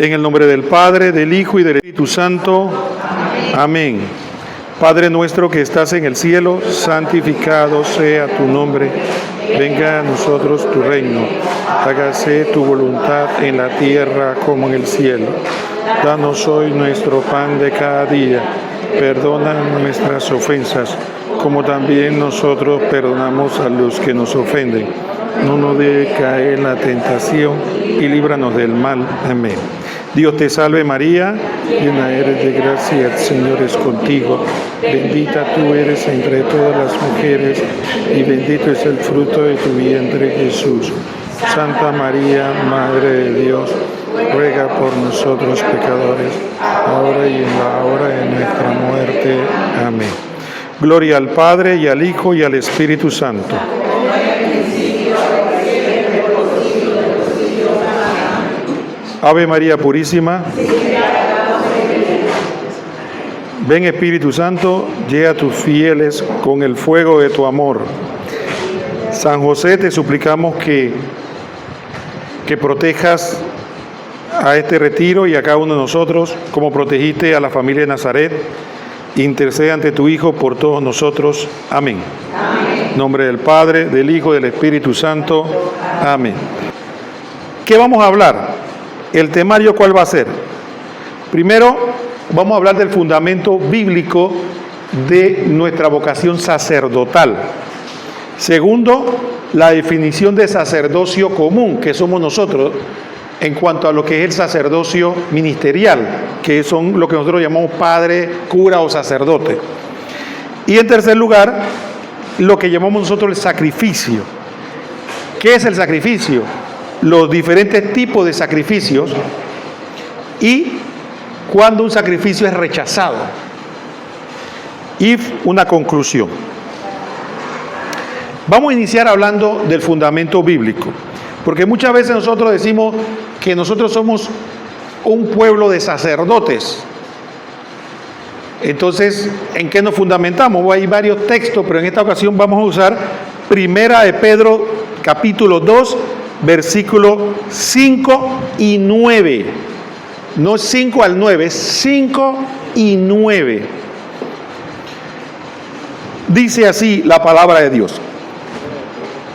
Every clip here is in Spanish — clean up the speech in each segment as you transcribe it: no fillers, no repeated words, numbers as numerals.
En el nombre del Padre, del Hijo y del Espíritu Santo. Amén. Padre nuestro que estás en el cielo, santificado sea tu nombre. Venga a nosotros tu reino. Hágase tu voluntad en la tierra como en el cielo. Danos hoy nuestro pan de cada día. Perdona nuestras ofensas, como también nosotros perdonamos a los que nos ofenden. No nos dejes caer en la tentación y líbranos del mal. Amén. Dios te salve María, llena eres de gracia, el Señor es contigo. Bendita tú eres entre todas las mujeres y bendito es el fruto de tu vientre Jesús. Santa María, Madre de Dios, ruega por nosotros pecadores, ahora y en la hora de nuestra muerte. Amén. Gloria al Padre, y al Hijo, y al Espíritu Santo. Ave María Purísima. Ven Espíritu Santo, llena a tus fieles con el fuego de tu amor. San José, te suplicamos que protejas a este retiro y a cada uno de nosotros, como protegiste a la familia de Nazaret. Intercede ante tu Hijo por todos nosotros. Amén. Amén. En nombre del Padre, del Hijo y del Espíritu Santo. Amén. ¿Qué vamos a hablar? El temario, ¿cuál va a ser? Primero, vamos a hablar del fundamento bíblico de nuestra vocación sacerdotal. Segundo, la definición de sacerdocio común, que somos nosotros, en cuanto a lo que es el sacerdocio ministerial, que son lo que nosotros llamamos padre, cura o sacerdote. Y en tercer lugar, lo que llamamos nosotros el sacrificio. ¿Qué es el sacrificio? Los diferentes tipos de sacrificios y cuando un sacrificio es rechazado. Y una conclusión. Vamos a iniciar hablando del fundamento bíblico, porque muchas veces nosotros decimos que nosotros somos un pueblo de sacerdotes. Entonces, ¿en qué nos fundamentamos? Hay varios textos, pero en esta ocasión vamos a usar Primera de Pedro, capítulo 2, versículos 5 y 9. No 5 al 9, 5 y 9. Dice así la palabra de Dios.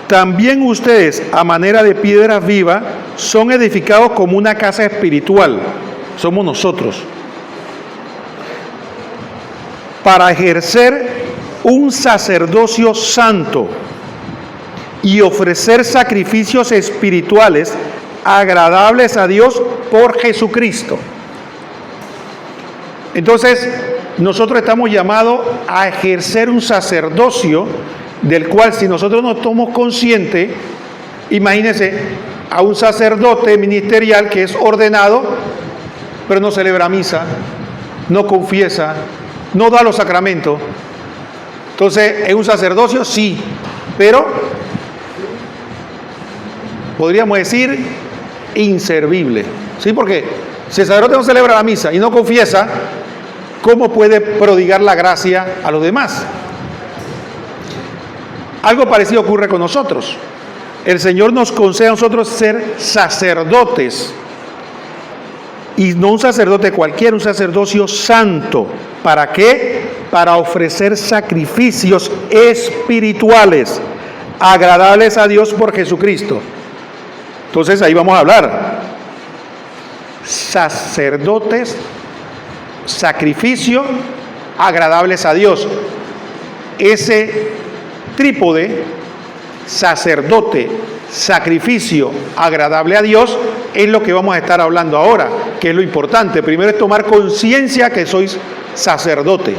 También ustedes, a manera de piedras vivas, son edificados como una casa espiritual. Somos nosotros. Para ejercer un sacerdocio santo y ofrecer sacrificios espirituales agradables a Dios por Jesucristo. Entonces, nosotros estamos llamados a ejercer un sacerdocio del cual, si nosotros no somos conscientes, imagínense a un sacerdote ministerial que es ordenado, pero no celebra misa, no confiesa, no da los sacramentos. Entonces, ¿es un sacerdocio? Sí, pero podríamos decir inservible. ¿Sí? Porque si el sacerdote no celebra la misa y no confiesa, ¿cómo puede prodigar la gracia a los demás? Algo parecido ocurre con nosotros. El Señor nos concede a nosotros ser sacerdotes. Y no un sacerdote cualquiera, un sacerdocio santo. ¿Para qué? Para ofrecer sacrificios espirituales agradables a Dios por Jesucristo. Entonces ahí vamos a hablar. Sacerdotes, sacrificio, agradables a Dios. Ese trípode, sacerdote, sacrificio, agradable a Dios, es lo que vamos a estar hablando ahora, que es lo importante. Primero es tomar conciencia que sois sacerdote.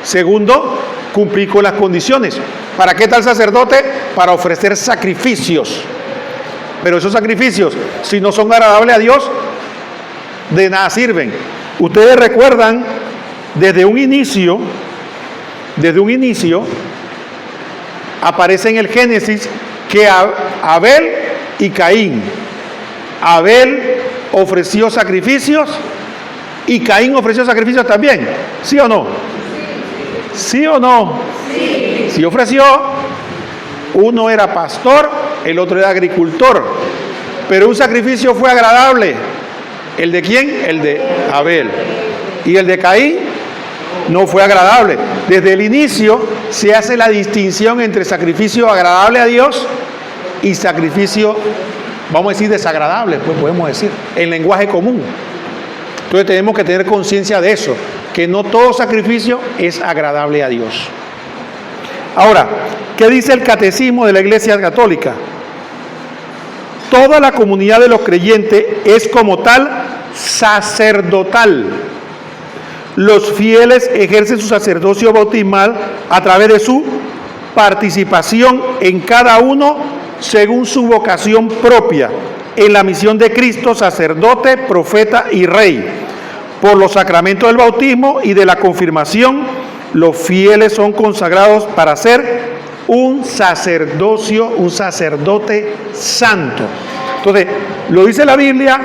Segundo, cumplir con las condiciones. ¿Para qué tal sacerdote? Para ofrecer sacrificios. Pero esos sacrificios, si no son agradables a Dios, de nada sirven. Ustedes recuerdan, desde un inicio, aparece en el Génesis que Abel y Caín. Abel ofreció sacrificios y Caín ofreció sacrificios también. ¿Sí o no? ¿Sí o no? Sí. Sí ofreció. Uno era pastor, el otro era agricultor. Pero un sacrificio fue agradable. ¿El de quién? El de Abel. Y el de Caín no fue agradable. Desde el inicio se hace la distinción entre sacrificio agradable a Dios y sacrificio, vamos a decir, desagradable, pues podemos decir, en lenguaje común. Entonces tenemos que tener conciencia de eso, que no todo sacrificio es agradable a Dios. Ahora, ¿qué dice el catecismo de la Iglesia Católica? Toda la comunidad de los creyentes es como tal sacerdotal. Los fieles ejercen su sacerdocio bautismal a través de su participación en cada uno según su vocación propia, en la misión de Cristo, sacerdote, profeta y rey. Por los sacramentos del bautismo y de la confirmación, los fieles son consagrados para ser un sacerdocio, un sacerdote santo. Entonces, lo dice la Biblia,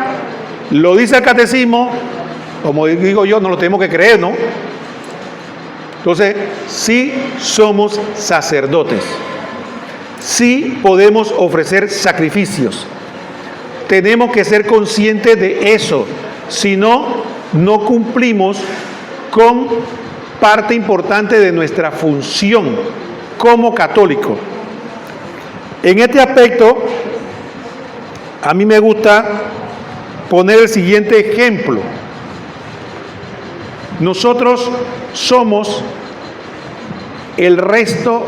lo dice el catecismo, como digo yo, no lo tenemos que creer, ¿no? Entonces, sí somos sacerdotes, sí podemos ofrecer sacrificios. Tenemos que ser conscientes de eso, si no, no cumplimos con parte importante de nuestra función como católico. En este aspecto, a mí me gusta poner el siguiente ejemplo. Nosotros somos el resto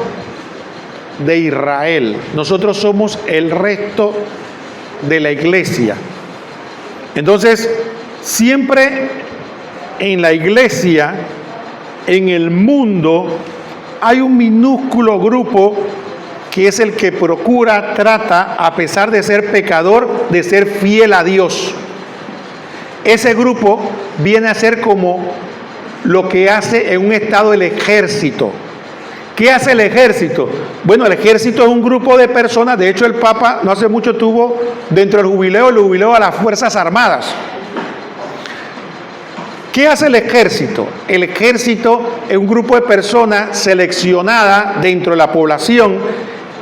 de Israel. Nosotros somos el resto de la iglesia. Entonces, siempre en la iglesia, en el mundo, hay un minúsculo grupo que es el que procura, trata, a pesar de ser pecador, de ser fiel a Dios. Ese grupo viene a ser como lo que hace en un estado el ejército. ¿Qué hace el ejército? Bueno, el ejército es un grupo de personas. De hecho, el Papa no hace mucho tuvo dentro del jubileo, el jubileo a las Fuerzas Armadas. ¿Qué hace el ejército? El ejército es un grupo de personas seleccionadas dentro de la población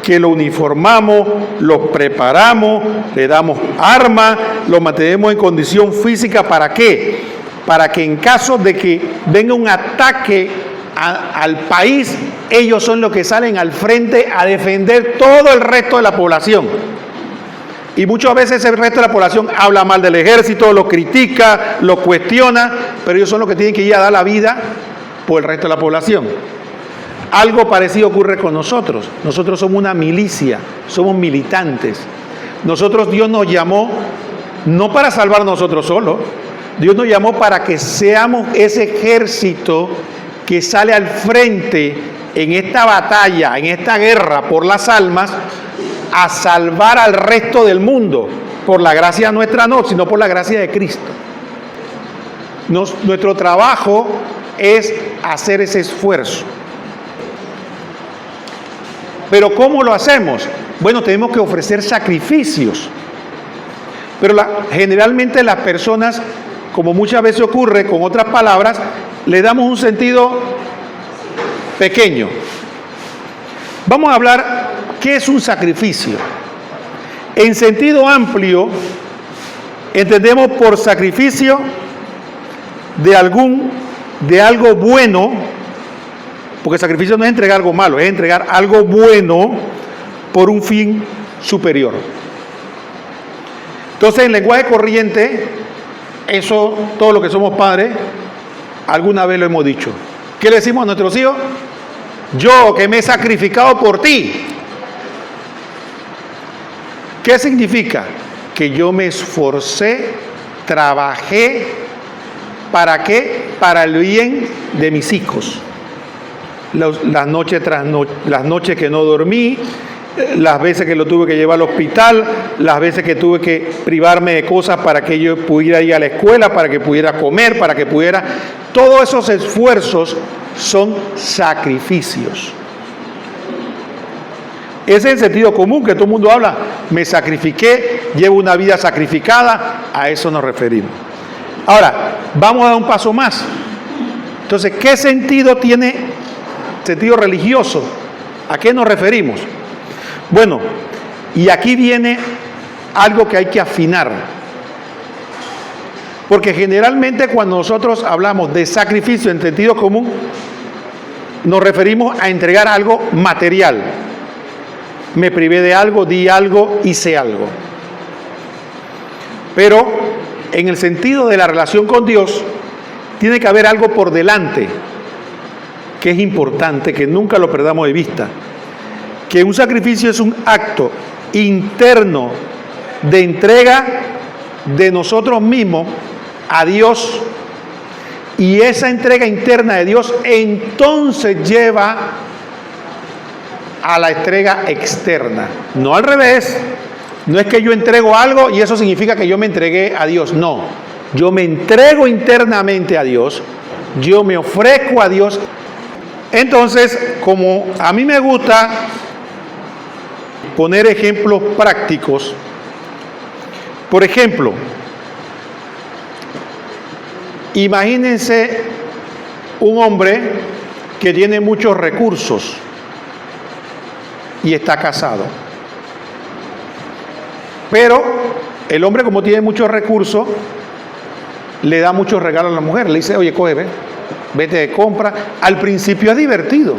que lo uniformamos, lo preparamos, le damos armas, lo mantenemos en condición física. ¿Para qué? Para que en caso de que venga un ataque al país, ellos son los que salen al frente a defender todo el resto de la población. Y muchas veces el resto de la población habla mal del ejército, lo critica, lo cuestiona, pero ellos son los que tienen que ir a dar la vida por el resto de la población. Algo parecido ocurre con nosotros. Nosotros somos una milicia, somos militantes. Nosotros, Dios nos llamó no para salvar nosotros solos, Dios nos llamó para que seamos ese ejército que sale al frente en esta batalla, en esta guerra por las almas, a salvar al resto del mundo. Por la gracia nuestra no, sino por la gracia de Cristo. Nuestro trabajo es hacer ese esfuerzo. Pero ¿cómo lo hacemos? Bueno, tenemos que ofrecer sacrificios. Pero generalmente las personas, como muchas veces ocurre con otras palabras, le damos un sentido pequeño. Vamos a hablar qué es un sacrificio. En sentido amplio, entendemos por sacrificio de algo bueno, porque sacrificio no es entregar algo malo, es entregar algo bueno por un fin superior. Entonces, en lenguaje corriente, eso, todo lo que somos padres, alguna vez lo hemos dicho. ¿Qué le decimos a nuestros hijos? Yo que me he sacrificado por ti. ¿Qué significa? Que yo me esforcé, trabajé, ¿para qué? Para el bien de mis hijos. Las noches que no dormí, las veces que lo tuve que llevar al hospital, las veces que tuve que privarme de cosas para que yo pudiera ir a la escuela, para que pudiera comer, para que pudiera... Todos esos esfuerzos son sacrificios. Ese es el sentido común que todo el mundo habla. Me sacrifiqué, llevo una vida sacrificada, a eso nos referimos. Ahora, vamos a dar un paso más. Entonces, ¿qué sentido tiene sentido religioso? ¿A qué nos referimos? Bueno, y aquí viene algo que hay que afinar. Porque generalmente cuando nosotros hablamos de sacrificio en sentido común, nos referimos a entregar algo material. Me privé de algo, di algo, hice algo. Pero en el sentido de la relación con Dios, tiene que haber algo por delante, que es importante, que nunca lo perdamos de vista. Que un sacrificio es un acto interno de entrega de nosotros mismos a Dios, y esa entrega interna de Dios entonces lleva a la entrega externa, no al revés. No es que yo entrego algo y eso significa que yo me entregué a Dios, no. Yo me entrego internamente a Dios, yo me ofrezco a Dios. Entonces, como a mí me gusta poner ejemplos prácticos, por ejemplo, imagínense un hombre que tiene muchos recursos y está casado. Pero el hombre, como tiene muchos recursos, le da muchos regalos a la mujer. Le dice, oye, coge, vete de compra. Al principio es divertido.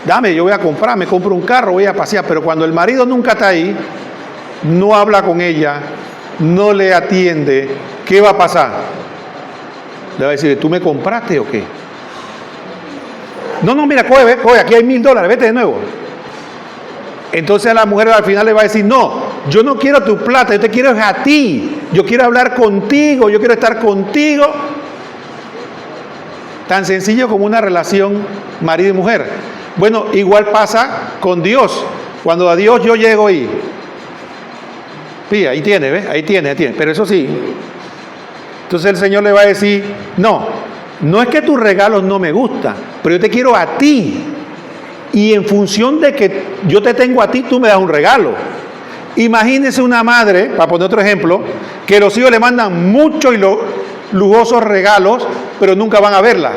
Dame, yo voy a comprar, me compro un carro, voy a pasear. Pero cuando el marido nunca está ahí, no habla con ella, no le atiende, ¿qué va a pasar? Le va a decir, ¿tú me compraste o qué? No, mira, coge, aquí hay $1000, vete de nuevo. Entonces a la mujer al final le va a decir, no, yo no quiero tu plata, yo te quiero a ti, yo quiero hablar contigo, yo quiero estar contigo. Tan sencillo como una relación marido y mujer. Bueno, igual pasa con Dios. Cuando a Dios yo llego y, sí, ahí tiene, ¿ves? Ahí tiene, pero eso sí. Entonces el Señor le va a decir, no es que tus regalos no me gustan, pero yo te quiero a ti. Y en función de que yo te tengo a ti, tú me das un regalo. Imagínese una madre, para poner otro ejemplo, que los hijos le mandan muchos y lujosos regalos, pero nunca van a verla.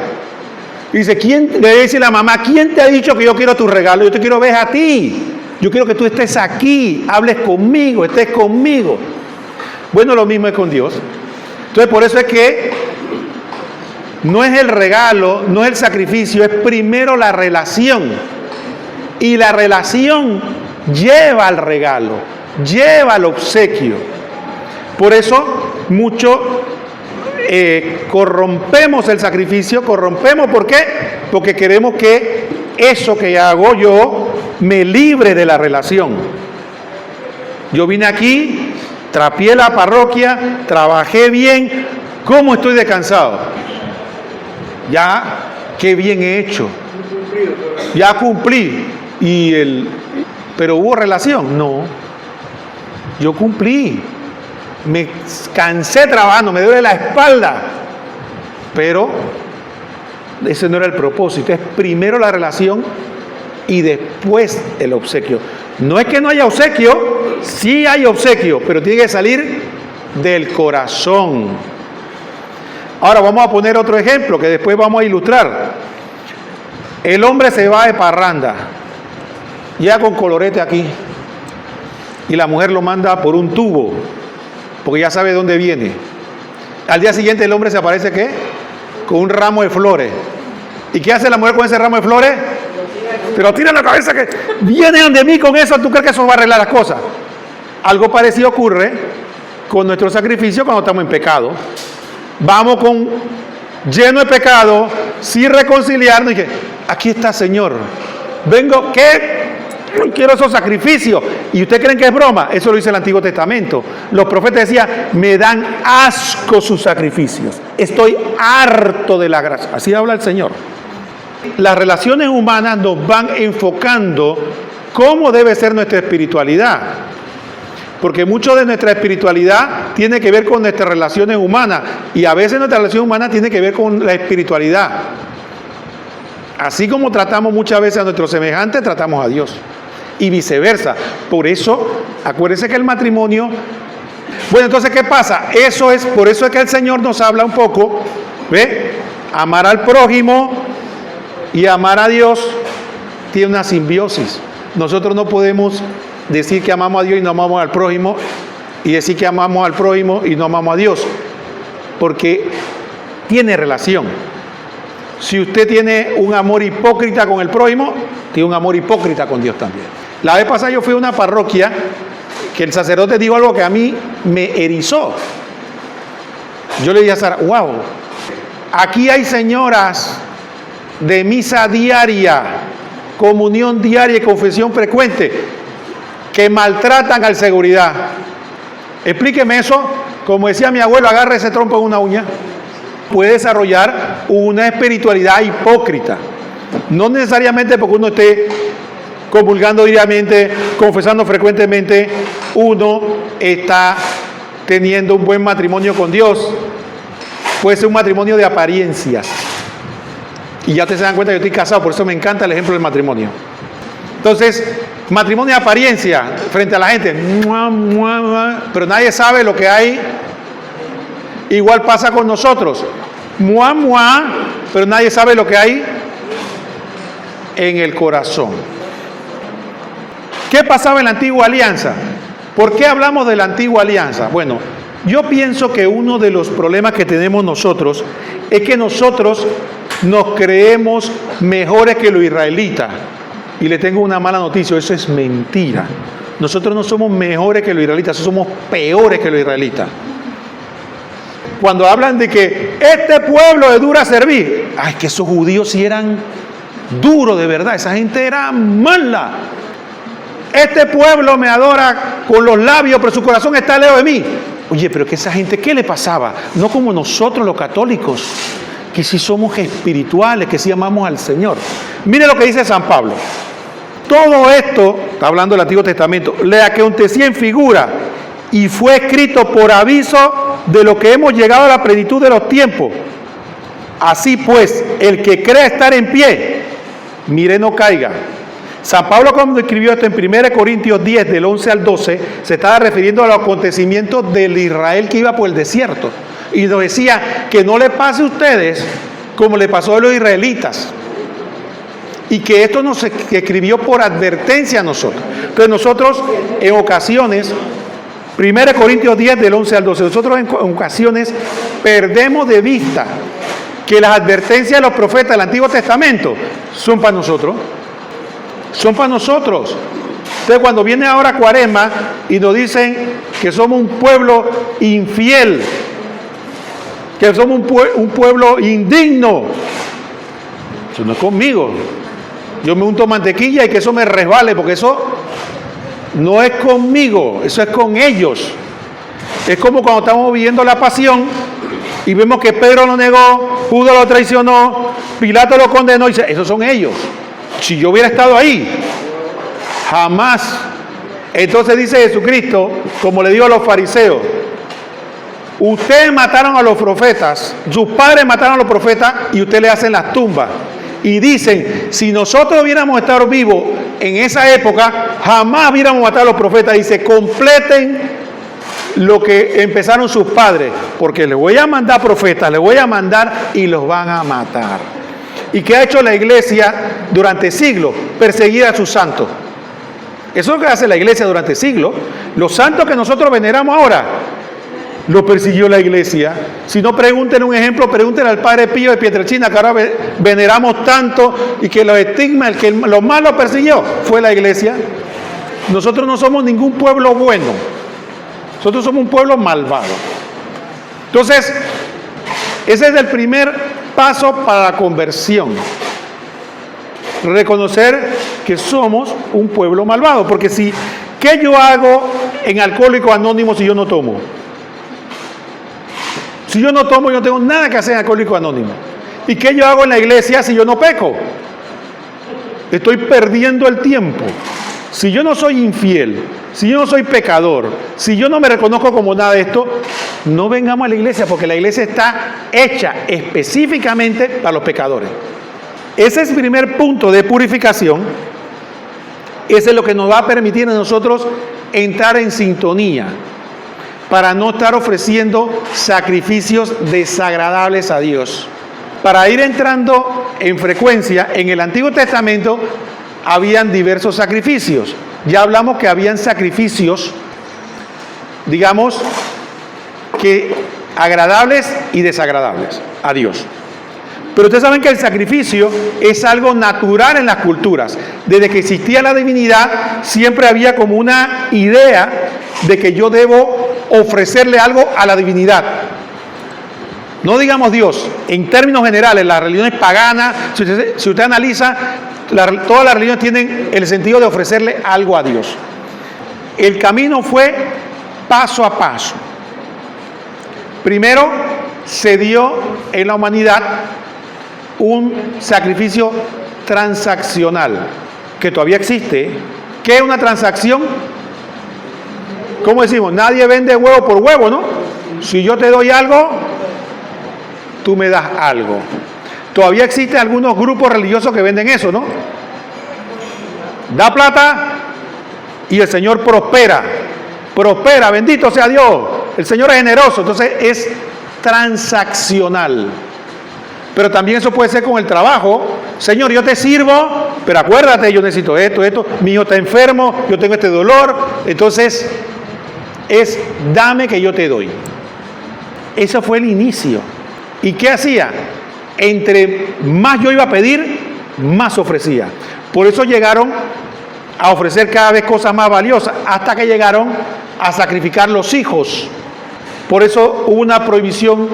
Y dice, le dice la mamá, ¿quién te ha dicho que yo quiero tu regalo? Yo te quiero ver a ti. Yo quiero que tú estés aquí, hables conmigo, estés conmigo. Bueno, lo mismo es con Dios. Entonces, por eso es que no es el regalo, no es el sacrificio, es primero la relación. Y la relación lleva al regalo, lleva al obsequio. Por eso mucho corrompemos el sacrificio, corrompemos, ¿por qué? Porque queremos que eso que hago yo me libre de la relación. Yo vine aquí, trapié la parroquia, trabajé bien, ¿cómo estoy descansado? Ya, qué bien he hecho, ya cumplí. Pero hubo relación, no. Yo cumplí, me cansé trabajando, me duele la espalda, pero ese no era el propósito. Es primero la relación y después el obsequio. No es que no haya obsequio, sí hay obsequio, pero tiene que salir del corazón. Ahora vamos a poner otro ejemplo que después vamos a ilustrar. El hombre se va de parranda, ya con colorete aquí, y la mujer lo manda por un tubo, porque ya sabe dónde viene. Al día siguiente el hombre se aparece, ¿qué? Con un ramo de flores. ¿Y qué hace la mujer con ese ramo de flores? Te lo tira en la cabeza, que viene donde mí con eso. ¿Tú crees que eso va a arreglar las cosas? Algo parecido ocurre con nuestro sacrificio cuando estamos en pecado. Vamos lleno de pecado, sin reconciliarnos, y que aquí está, Señor, vengo, ¿qué? No quiero esos sacrificios. ¿Y ustedes creen que es broma? Eso lo dice el Antiguo Testamento. Los profetas decían, me dan asco sus sacrificios, estoy harto de la gracia. Así habla el Señor. Las relaciones humanas nos van enfocando cómo debe ser nuestra espiritualidad, porque mucho de nuestra espiritualidad tiene que ver con nuestras relaciones humanas, y a veces nuestra relación humana tiene que ver con la espiritualidad. Así como tratamos muchas veces a nuestros semejantes, tratamos a Dios, y viceversa. Por eso, acuérdense que el matrimonio... Bueno, entonces, ¿qué pasa? Por eso es que el Señor nos habla un poco, ¿ve? Amar al prójimo y amar a Dios tiene una simbiosis. Nosotros no podemos decir que amamos a Dios y no amamos al prójimo, y decir que amamos al prójimo y no amamos a Dios. porque tiene relación. Si usted tiene un amor hipócrita con el prójimo, tiene un amor hipócrita con Dios también. La vez pasada yo fui a una parroquia que el sacerdote dijo algo que a mí me erizó. Yo le dije a Sara, wow, aquí hay señoras de misa diaria, comunión diaria y confesión frecuente que maltratan al seguridad. Explíqueme eso. Como decía mi abuelo, agarre ese trompo en una uña. Puede desarrollar una espiritualidad hipócrita. No necesariamente porque uno esté comulgando diariamente, confesando frecuentemente, uno está teniendo un buen matrimonio con Dios. Puede ser un matrimonio de apariencias. Y ya ustedes se dan cuenta que yo estoy casado, por eso me encanta el ejemplo del matrimonio. Entonces, matrimonio de apariencia frente a la gente, pero nadie sabe lo que hay. Igual pasa con nosotros, pero nadie sabe lo que hay en el corazón. ¿Qué pasaba en la antigua alianza? ¿Por qué hablamos de la antigua alianza? Bueno, yo pienso que uno de los problemas que tenemos nosotros es que nosotros nos creemos mejores que los israelitas. Y le tengo una mala noticia, eso es mentira. Nosotros no somos mejores que los israelitas, somos peores que los israelitas. Cuando hablan de que este pueblo es duro a servir, ay, que esos judíos sí eran duros de verdad, esa gente era mala. Este pueblo me adora con los labios, pero su corazón está lejos de mí. Oye, pero que esa gente, ¿qué le pasaba? No como nosotros los católicos, que sí somos espirituales, que sí amamos al Señor. Mire lo que dice San Pablo. Todo esto, está hablando del Antiguo Testamento, le acontecía en figura y fue escrito por aviso de lo que hemos llegado a la plenitud de los tiempos. Así pues, el que cree estar en pie, mire no caiga. San Pablo, cuando escribió esto en 1 Corintios 10, del 11 al 12, se estaba refiriendo a los acontecimientos del Israel que iba por el desierto. Y nos decía que no le pase a ustedes como le pasó a los israelitas. Y que esto nos escribió por advertencia a nosotros. Entonces nosotros en ocasiones, 1 Corintios 10 del 11 al 12, nosotros en ocasiones perdemos de vista que las advertencias de los profetas del Antiguo Testamento son para nosotros. Son para nosotros. Entonces cuando viene ahora Cuaresma y nos dicen que somos un pueblo infiel, que somos un pueblo indigno, eso no es conmigo. Yo me unto mantequilla y que eso me resbale, porque eso no es conmigo, eso es con ellos. Es como cuando estamos viviendo la pasión y vemos que Pedro lo negó, Judas lo traicionó, Pilato lo condenó, y dice, esos son ellos. Si yo hubiera estado ahí, jamás. Entonces dice Jesucristo, como le digo a los fariseos, ustedes mataron a los profetas, sus padres mataron a los profetas y ustedes le hacen las tumbas. Y dicen, si nosotros hubiéramos estado vivos en esa época, jamás hubiéramos matado a los profetas. Dice, completen lo que empezaron sus padres, porque les voy a mandar profetas, les voy a mandar y los van a matar. ¿Y qué ha hecho la iglesia durante siglos? Perseguir a sus santos. Eso es lo que hace la iglesia durante siglos. Los santos que nosotros veneramos ahora, lo persiguió la iglesia. Si no, pregúntenle un ejemplo, pregúntenle al Padre Pío de Pietrelcina, que ahora veneramos tanto y que los estigmas, el que los más lo persiguió fue la iglesia. Nosotros no somos ningún pueblo bueno, nosotros somos un pueblo malvado. Entonces, ese es el primer paso para la conversión. Reconocer que somos un pueblo malvado, porque si, ¿qué yo hago en Alcohólicos Anónimos si yo no tomo? Si yo no tomo, yo no tengo nada que hacer en Alcohólicos Anónimos. ¿Y qué yo hago en la iglesia si yo no peco? Estoy perdiendo el tiempo. Si yo no soy infiel, si yo no soy pecador, si yo no me reconozco como nada de esto, no vengamos a la iglesia, porque la iglesia está hecha específicamente para los pecadores. Ese es el primer punto de purificación. Ese es lo que nos va a permitir a nosotros entrar en sintonía, para no estar ofreciendo sacrificios desagradables a Dios. Para ir entrando en frecuencia, en el Antiguo Testamento habían diversos sacrificios. Ya hablamos que habían sacrificios, digamos, que agradables y desagradables a Dios. Pero ustedes saben que el sacrificio es algo natural en las culturas. Desde que existía la divinidad, siempre había como una idea de que yo debo ofrecerle algo a la divinidad. No digamos Dios, en términos generales, las religiones paganas, si usted analiza, todas las religiones tienen el sentido de ofrecerle algo a Dios. El camino fue paso a paso. Primero se dio en la humanidad un sacrificio transaccional, que todavía existe. ¿Qué es una transacción? ¿Cómo decimos? Nadie vende huevo por huevo, ¿no? Si yo te doy algo, tú me das algo. Todavía existen algunos grupos religiosos que venden eso, ¿no? Da plata y el Señor prospera. Prospera, bendito sea Dios. El Señor es generoso, entonces es transaccional. Pero también eso puede ser con el trabajo. Señor, yo te sirvo, pero acuérdate, yo necesito esto, mi hijo está enfermo, yo tengo este dolor. Entonces, es dame que yo te doy. Eso fue el inicio. ¿Y qué hacía? Entre más yo iba a pedir, más ofrecía. Por eso llegaron a ofrecer cada vez cosas más valiosas, hasta que llegaron a sacrificar los hijos. Por eso hubo una prohibición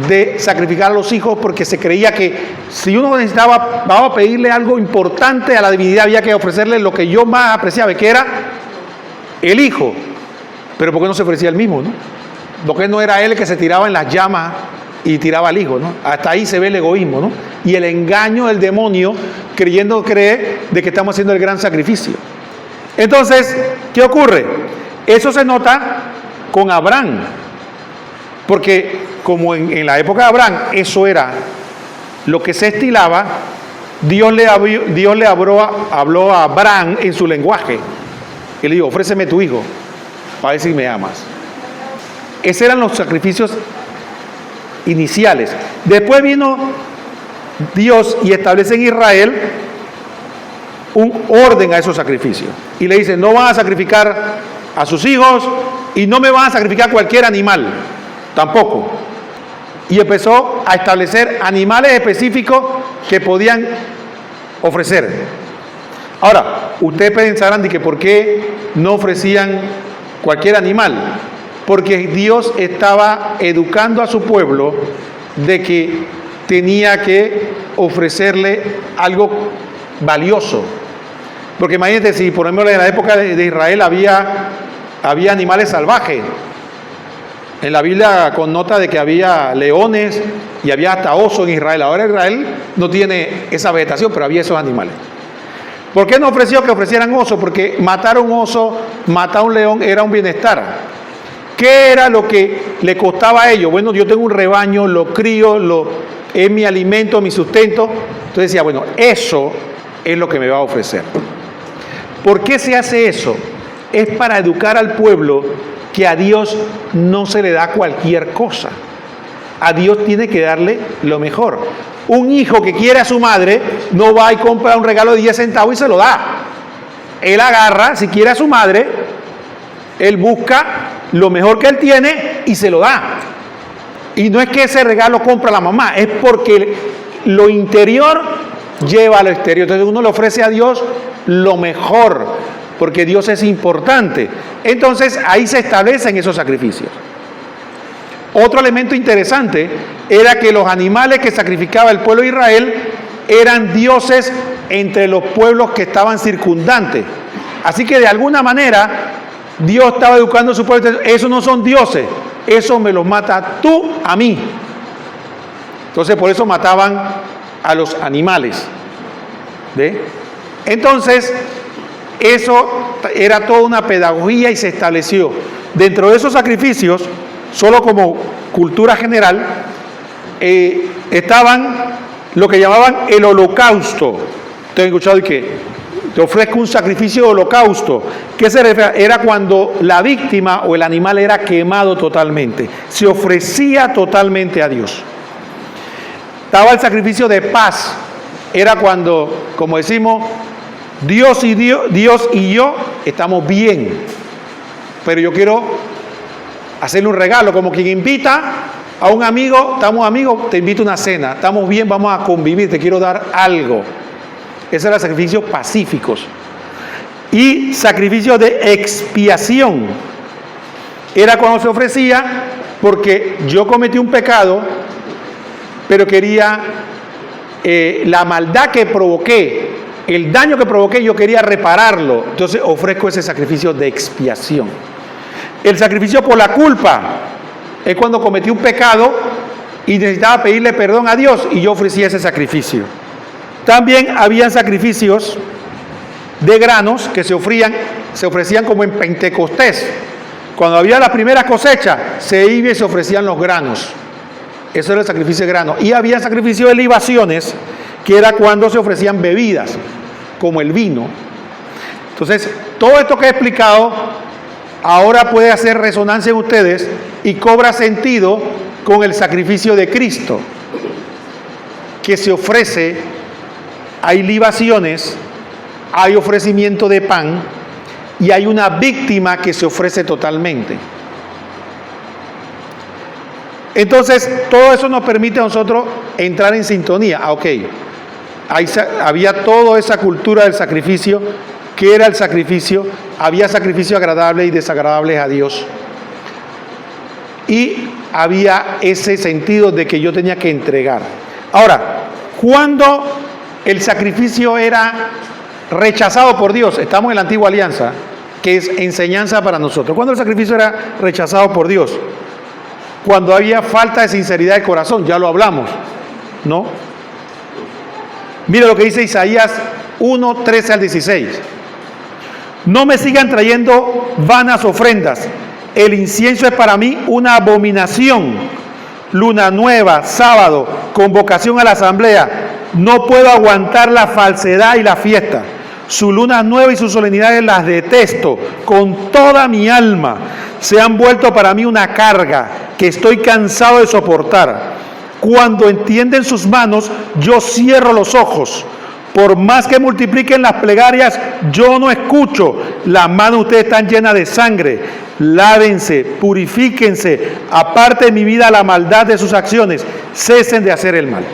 de sacrificar a los hijos, porque se creía que si uno necesitaba, vamos a pedirle algo importante a la divinidad, había que ofrecerle lo que yo más apreciaba, que era el hijo. Pero ¿por qué no se ofrecía el mismo, no? ¿Por qué no era él el que se tiraba en las llamas y tiraba al hijo, no? Hasta ahí se ve el egoísmo, ¿no? Y el engaño del demonio cree de que estamos haciendo el gran sacrificio. Entonces, ¿qué ocurre? Eso se nota con Abraham. Porque como en la época de Abraham eso era lo que se estilaba, Dios le habló a Abraham en su lenguaje. Y le dijo, ofréceme tu hijo para ver si me amas. Esos eran los sacrificios iniciales. Después vino Dios y establece en Israel un orden a esos sacrificios. Y le dice, no van a sacrificar a sus hijos y no me van a sacrificar cualquier animal. Tampoco. Y empezó a establecer animales específicos que podían ofrecer. Ahora, ustedes pensarán de que por qué no ofrecían cualquier animal. Porque Dios estaba educando a su pueblo de que tenía que ofrecerle algo valioso. Porque imagínense, si por ejemplo en la época de Israel había animales salvajes. En la Biblia connota de que había leones y había hasta osos en Israel. Ahora Israel no tiene esa vegetación, pero había esos animales. ¿Por qué no ofreció que ofrecieran osos? Porque matar a un oso, matar a un león era un bienestar. ¿Qué era lo que le costaba a ellos? Bueno, yo tengo un rebaño, lo crío, es mi alimento, mi sustento. Entonces decía, bueno, eso es lo que me va a ofrecer. ¿Por qué se hace eso? Es para educar al pueblo que a Dios no se le da cualquier cosa. A Dios tiene que darle lo mejor. Un hijo que quiere a su madre no va y compra un regalo de 10 centavos y se lo da. Él agarra, si quiere a su madre, él busca lo mejor que él tiene y se lo da. Y no es que ese regalo compra la mamá, es porque lo interior lleva a lo exterior. Entonces uno le ofrece a Dios lo mejor, porque Dios es importante. Entonces ahí se establecen esos sacrificios. Otro elemento interesante era que los animales que sacrificaba el pueblo de Israel eran dioses entre los pueblos que estaban circundantes. Así que de alguna manera Dios estaba educando a su pueblo. Esos no son dioses, eso me los mata tú a mí. Entonces por eso mataban a los animales. ¿Ve? Entonces eso era toda una pedagogía y se estableció. Dentro de esos sacrificios, solo como cultura general, estaban lo que llamaban el holocausto. Ustedes han escuchado que te ofrezco un sacrificio de holocausto. ¿Qué se refiere? Era cuando la víctima o el animal era quemado totalmente. Se ofrecía totalmente a Dios. Estaba el sacrificio de paz. Era cuando, como decimos, Dios y yo estamos bien, pero yo quiero hacerle un regalo, como quien invita a un amigo, estamos amigos, te invito a una cena, estamos bien, vamos a convivir, te quiero dar algo. Esos eran sacrificios pacíficos. Y sacrificio de expiación era cuando se ofrecía porque yo cometí un pecado, pero quería la maldad que provoqué, el daño que provoqué, yo quería repararlo. Entonces ofrezco ese sacrificio de expiación. El sacrificio por la culpa es cuando cometí un pecado y necesitaba pedirle perdón a Dios y yo ofrecía ese sacrificio. También habían sacrificios de granos que se ofrecían como en Pentecostés. Cuando había la primera cosecha, se iba y se ofrecían los granos. Eso era el sacrificio de granos. Y había sacrificio de libaciones, que era cuando se ofrecían bebidas, como el vino. Entonces, todo esto que he explicado, ahora puede hacer resonancia en ustedes y cobra sentido con el sacrificio de Cristo, que se ofrece, hay libaciones, hay ofrecimiento de pan y hay una víctima que se ofrece totalmente. Entonces, todo eso nos permite a nosotros entrar en sintonía. Ok, había toda esa cultura del sacrificio. ¿Qué era el sacrificio? Había sacrificios agradables y desagradables a Dios. Y había ese sentido de que yo tenía que entregar. Ahora, cuando el sacrificio era rechazado por Dios, estamos en la antigua alianza, que es enseñanza para nosotros. ¿Cuándo el sacrificio era rechazado por Dios? Cuando había falta de sinceridad de corazón, ya lo hablamos, ¿no? Mira lo que dice Isaías 1, 13 al 16. No me sigan trayendo vanas ofrendas. El incienso es para mí una abominación. Luna nueva, sábado, convocación a la asamblea. No puedo aguantar la falsedad y la fiesta. Su luna nueva y sus solemnidades las detesto con toda mi alma. Se han vuelto para mí una carga que estoy cansado de soportar. Cuando entienden sus manos, yo cierro los ojos. Por más que multipliquen las plegarias, yo no escucho. Las manos de ustedes están llenas de sangre. Lávense, purifíquense, aparte de mi vida la maldad de sus acciones. Cesen de hacer el mal.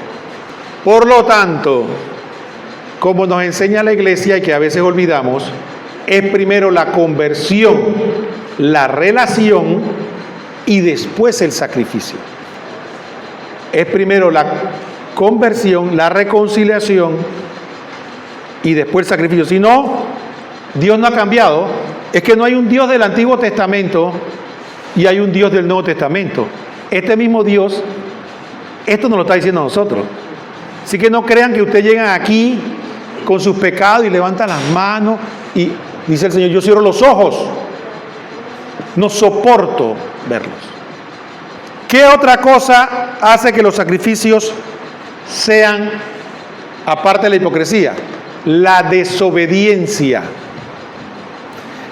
Por lo tanto, como nos enseña la iglesia y que a veces olvidamos, es primero la conversión, la relación y después el sacrificio. Es primero la conversión, la reconciliación y después el sacrificio. Si no, Dios no ha cambiado. Es que no hay un Dios del Antiguo Testamento y hay un Dios del Nuevo Testamento. Este mismo Dios, esto nos lo está diciendo a nosotros. Así que no crean que ustedes llegan aquí con sus pecados y levantan las manos y dice el Señor, yo cierro los ojos. No soporto verlos. ¿Qué otra cosa hace que los sacrificios sean, aparte de la hipocresía? La desobediencia.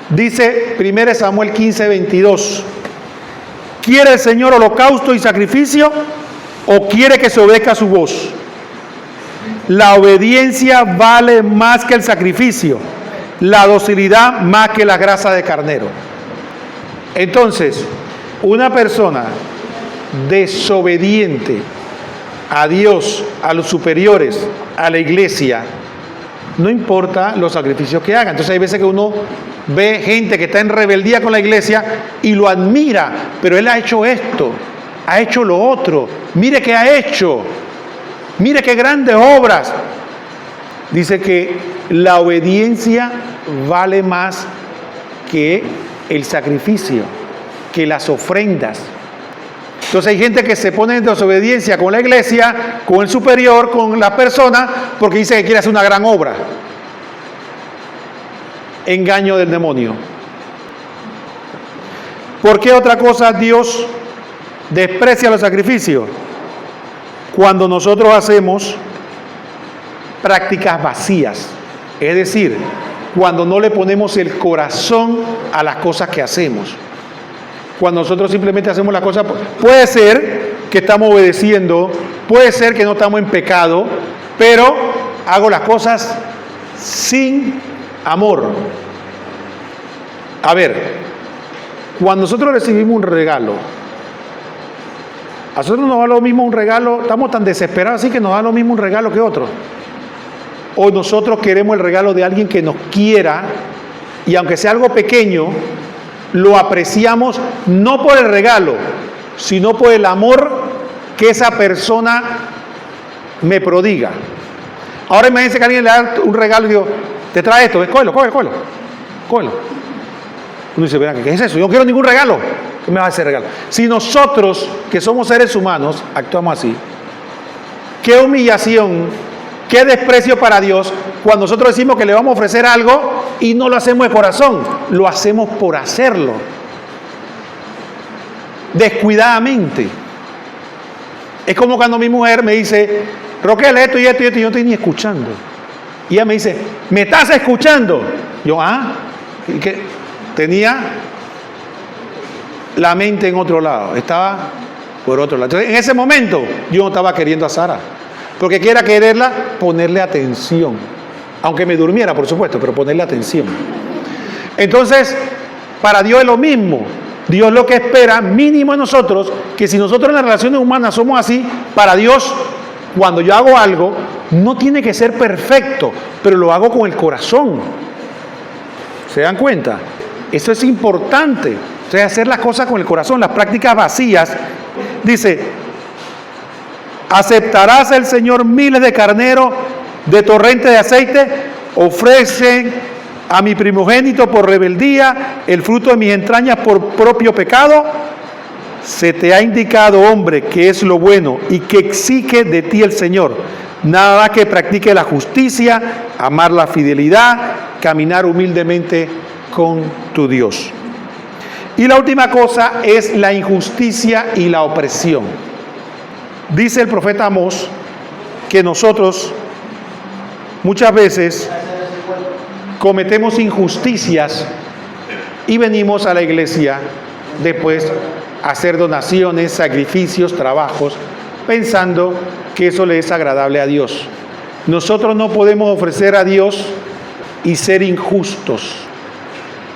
Dice 1 Samuel 15, 22. ¿Quiere el Señor holocausto y sacrificio o quiere que se obedezca su voz? La obediencia vale más que el sacrificio, la docilidad más que la grasa de carnero. Entonces, una persona desobediente a Dios, a los superiores, a la iglesia, no importa los sacrificios que haga. Entonces hay veces que uno ve gente que está en rebeldía con la iglesia y lo admira, pero él ha hecho esto, ha hecho lo otro, mire qué ha hecho, mire qué grandes obras. Dice que la obediencia vale más que el sacrificio, que las ofrendas. Entonces hay gente que se pone en desobediencia con la iglesia, con el superior, con la persona, porque dice que quiere hacer una gran obra. Engaño del demonio. ¿Por qué otra cosa Dios desprecia los sacrificios? Cuando nosotros hacemos prácticas vacías, es decir, cuando no le ponemos el corazón a las cosas que hacemos. Cuando nosotros simplemente hacemos las cosas, puede ser que estamos obedeciendo, puede ser que no estamos en pecado, pero hago las cosas sin amor. A ver, Cuando nosotros recibimos un regalo, a nosotros nos da lo mismo un regalo, estamos tan desesperados así que nos da lo mismo un regalo que otro. O nosotros queremos el regalo de alguien que nos quiera y aunque sea algo pequeño, lo apreciamos no por el regalo, sino por el amor que esa persona me prodiga. Ahora imagínense que alguien le da un regalo y digo, te trae esto, cógelo. Uno dice, verá, ¿qué es eso? Yo no quiero ningún regalo. ¿Qué me va a hacer regalo? Si nosotros, que somos seres humanos, actuamos así, qué humillación, qué desprecio para Dios cuando nosotros decimos que le vamos a ofrecer algo y no lo hacemos de corazón, lo hacemos por hacerlo, descuidadamente. Es como cuando mi mujer me dice, Roquel, esto y yo no estoy ni escuchando. Y ella me dice, ¿me estás escuchando? Yo, ¿y qué? Tenía la mente en otro lado, estaba por otro lado. Entonces, en ese momento, yo no estaba queriendo a Sara, porque quiera quererla, ponerle atención. Aunque me durmiera, por supuesto, pero ponerle atención. Entonces, para Dios es lo mismo. Dios lo que espera, mínimo en nosotros, que si nosotros en las relaciones humanas somos así, para Dios, cuando yo hago algo, no tiene que ser perfecto, pero lo hago con el corazón. ¿Se dan cuenta? Eso es importante. O sea, hacer las cosas con el corazón, las prácticas vacías. Dice, ¿aceptarás el Señor miles de carneros de torrente de aceite? Ofrecen a mi primogénito por rebeldía, el fruto de mis entrañas por propio pecado. Se te ha indicado, hombre, que es lo bueno y que exige de ti el Señor. Nada más que practique la justicia, amar la fidelidad, caminar humildemente con tu Dios. Y la última cosa es la injusticia y la opresión. Dice el profeta Amós que nosotros muchas veces cometemos injusticias y venimos a la iglesia después a hacer donaciones, sacrificios, trabajos, pensando que eso le es agradable a Dios. Nosotros no podemos ofrecer a Dios y ser injustos.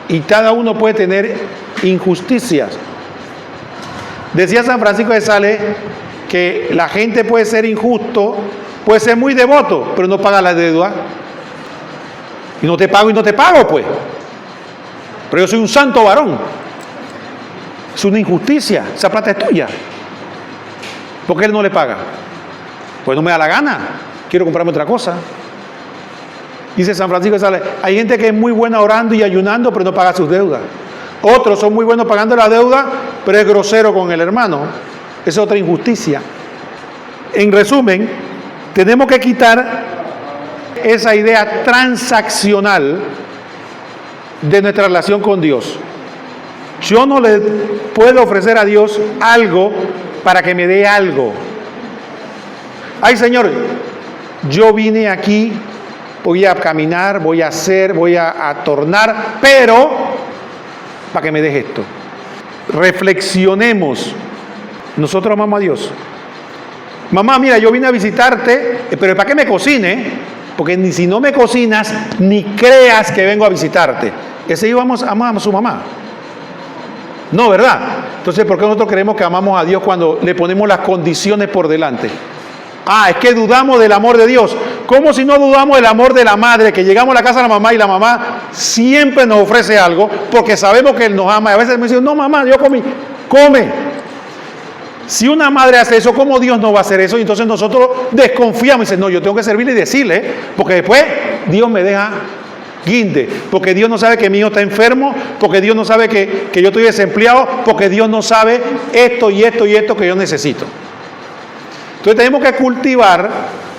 Y cada uno puede tener injusticias. Decía San Francisco de Sales que la gente puede ser injusto, puede ser muy devoto, pero no paga la deuda. Y no te pago, pues. Pero yo soy un santo varón. Es una injusticia, esa plata es tuya. ¿Por qué él no le paga? Pues no me da la gana, quiero comprarme otra cosa. Dice San Francisco de Sales, hay gente que es muy buena orando y ayunando, pero no paga sus deudas. Otros son muy buenos pagando la deuda, pero es grosero con el hermano. Esa es otra injusticia. En resumen, tenemos que quitar esa idea transaccional de nuestra relación con Dios. Yo no le puedo ofrecer a Dios algo para que me dé algo. Ay, Señor, yo vine aquí, voy a caminar, voy a hacer, voy a tornar, pero para que me des esto. Reflexionemos. Nosotros amamos a Dios. Mamá, mira, yo vine a visitarte, pero ¿para qué me cocine? Porque ni si no me cocinas, ni creas que vengo a visitarte. Ese íbamos a amar a su mamá. No, ¿verdad? Entonces, ¿por qué nosotros creemos que amamos a Dios cuando le ponemos las condiciones por delante? Es que dudamos del amor de Dios. ¿Cómo si no dudamos del amor de la madre? Que llegamos a la casa de la mamá y la mamá siempre nos ofrece algo porque sabemos que Él nos ama. Y a veces me dicen, no mamá, yo comí. Come. Si una madre hace eso, ¿cómo Dios no va a hacer eso? Y entonces nosotros desconfiamos y dicen, no, yo tengo que servirle y decirle, porque después Dios me deja guinde, porque Dios no sabe que mi hijo está enfermo, porque Dios no sabe que yo estoy desempleado, porque Dios no sabe esto y esto y esto que yo necesito. Entonces tenemos que cultivar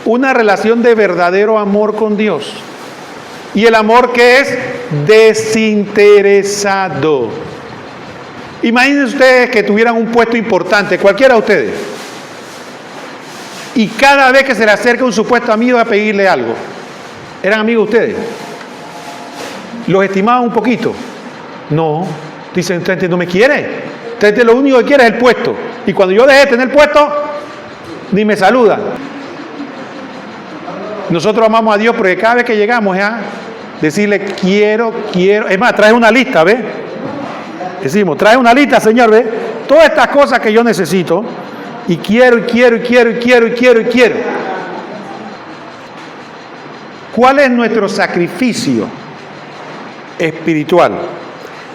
una relación de verdadero amor con Dios. Y el amor que es desinteresado. Imagínense ustedes que tuvieran un puesto importante, cualquiera de ustedes, y cada vez que se le acerca un supuesto amigo a pedirle algo, ¿eran amigos ustedes? ¿Los estimaban un poquito? No, dicen, usted no me quiere, usted lo único que quiere es el puesto, y cuando yo dejé de tener puesto, ni me saluda. Nosotros amamos a Dios porque cada vez que llegamos a decirle quiero, es más, trae una lista, ¿ves? Decimos, trae una lista, Señor, ve, todas estas cosas que yo necesito y quiero. ¿Cuál es nuestro sacrificio espiritual?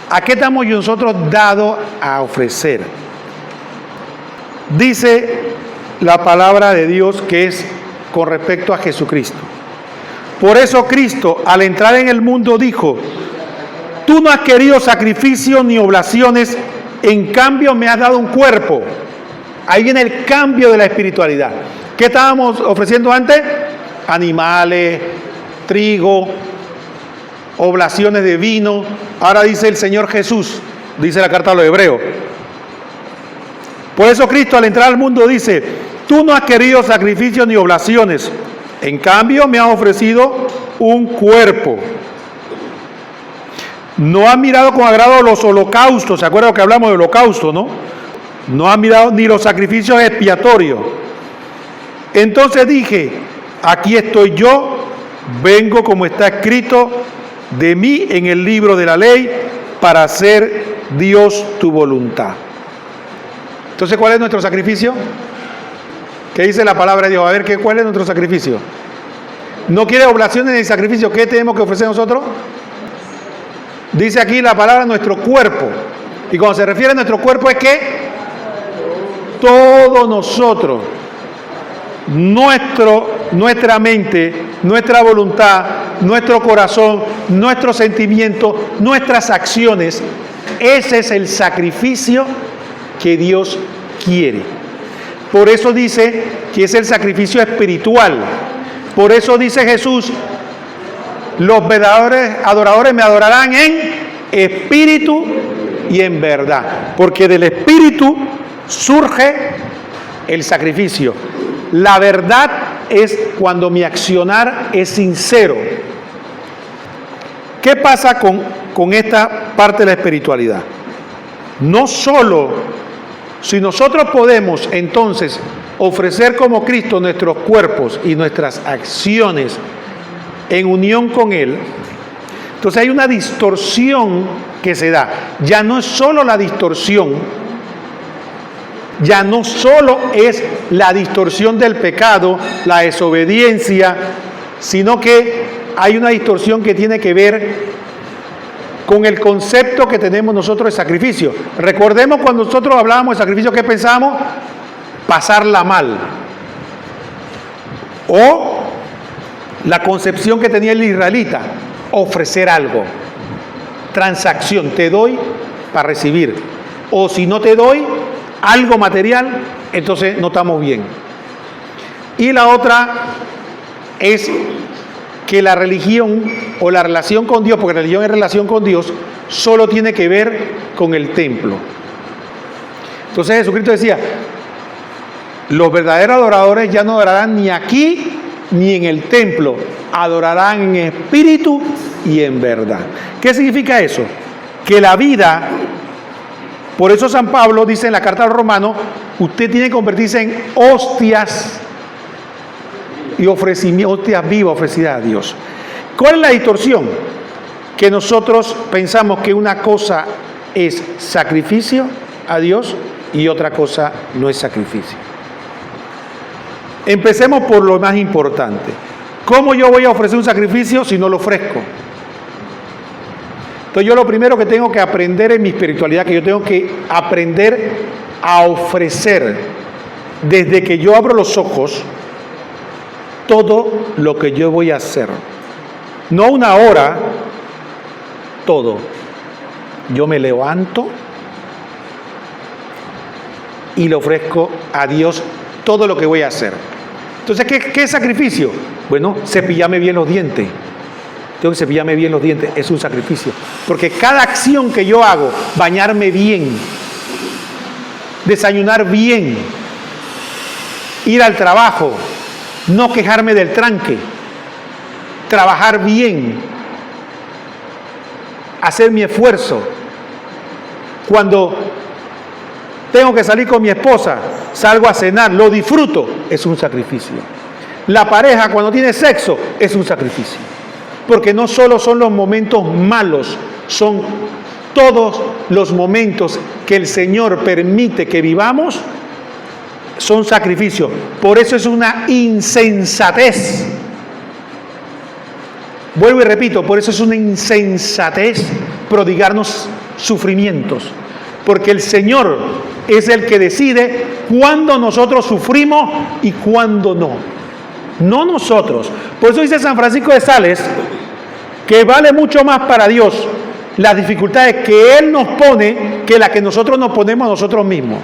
¿A qué estamos nosotros dados a ofrecer? Dice la palabra de Dios que es con respecto a Jesucristo. Por eso Cristo, al entrar en el mundo, dijo: tú no has querido sacrificios ni oblaciones, en cambio me has dado un cuerpo. Ahí viene el cambio de la espiritualidad. ¿Qué estábamos ofreciendo antes? Animales, trigo, oblaciones de vino. Ahora dice el Señor Jesús, dice la carta a los Hebreos. Por eso Cristo, al entrar al mundo, dice: tú no has querido sacrificios ni oblaciones, en cambio me has ofrecido un cuerpo. No has mirado con agrado los holocaustos. ¿Se acuerdan que hablamos de holocausto, no? No has mirado ni los sacrificios expiatorios. Entonces dije: aquí estoy yo, vengo como está escrito de mí en el libro de la ley, para hacer, Dios, tu voluntad. Entonces, ¿cuál es nuestro sacrificio? ¿Qué dice la palabra de Dios? A ver, ¿cuál es nuestro sacrificio? No quiere oblaciones ni sacrificio. ¿Qué tenemos que ofrecer nosotros? Dice aquí la palabra nuestro cuerpo. Y cuando se refiere a nuestro cuerpo es que todos nosotros, nuestra mente, nuestra voluntad, nuestro corazón, nuestros sentimientos, nuestras acciones, ese es el sacrificio que Dios quiere. Por eso dice que es el sacrificio espiritual. Por eso dice Jesús: los verdaderos adoradores me adorarán en espíritu y en verdad. Porque del espíritu surge el sacrificio. La verdad es cuando mi accionar es sincero. ¿Qué pasa con esta parte de la espiritualidad? No solo, si nosotros podemos entonces ofrecer como Cristo nuestros cuerpos y nuestras acciones en unión con Él, entonces hay una distorsión que se da. Ya no es solo la distorsión, ya no solo es la distorsión del pecado, la desobediencia, sino que hay una distorsión que tiene que ver con el concepto que tenemos nosotros de sacrificio. Recordemos cuando nosotros hablábamos de sacrificio, ¿qué pensábamos? Pasarla mal. O la concepción que tenía el israelita, ofrecer algo. Transacción, te doy para recibir. O si no te doy algo material, entonces no estamos bien. Y la otra es que la religión o la relación con Dios, porque la religión es relación con Dios, solo tiene que ver con el templo. Entonces Jesucristo decía: los verdaderos adoradores ya no adorarán ni aquí ni en el templo, adorarán en espíritu y en verdad. ¿Qué significa eso? Que la vida, por eso San Pablo dice en la carta a los Romanos, usted tiene que convertirse en hostias y hostias vivas ofrecidas a Dios. ¿Cuál es la distorsión? Que nosotros pensamos que una cosa es sacrificio a Dios y otra cosa no es sacrificio. Empecemos por lo más importante. ¿Cómo yo voy a ofrecer un sacrificio si no lo ofrezco? Entonces yo lo primero que tengo que aprender en mi espiritualidad, que yo tengo que aprender a ofrecer desde que yo abro los ojos todo lo que yo voy a hacer. No una hora, todo. Yo me levanto y le ofrezco a Dios todo lo que voy a hacer. Entonces, ¿qué sacrificio? Bueno, cepillarme bien los dientes. Tengo que cepillarme bien los dientes, es un sacrificio. Porque cada acción que yo hago, bañarme bien, desayunar bien, ir al trabajo, no quejarme del tranque, trabajar bien, hacer mi esfuerzo. Cuando tengo que salir con mi esposa, salgo a cenar, lo disfruto, es un sacrificio. La pareja cuando tiene sexo es un sacrificio. Porque no solo son los momentos malos, son todos los momentos que el Señor permite que vivamos son sacrificios. Por eso es una insensatez. Vuelvo y repito, por eso es una insensatez prodigarnos sufrimientos. Porque el Señor es el que decide cuándo nosotros sufrimos y cuándo no. No nosotros. Por eso dice San Francisco de Sales que vale mucho más para Dios las dificultades que Él nos pone que las que nosotros nos ponemos a nosotros mismos.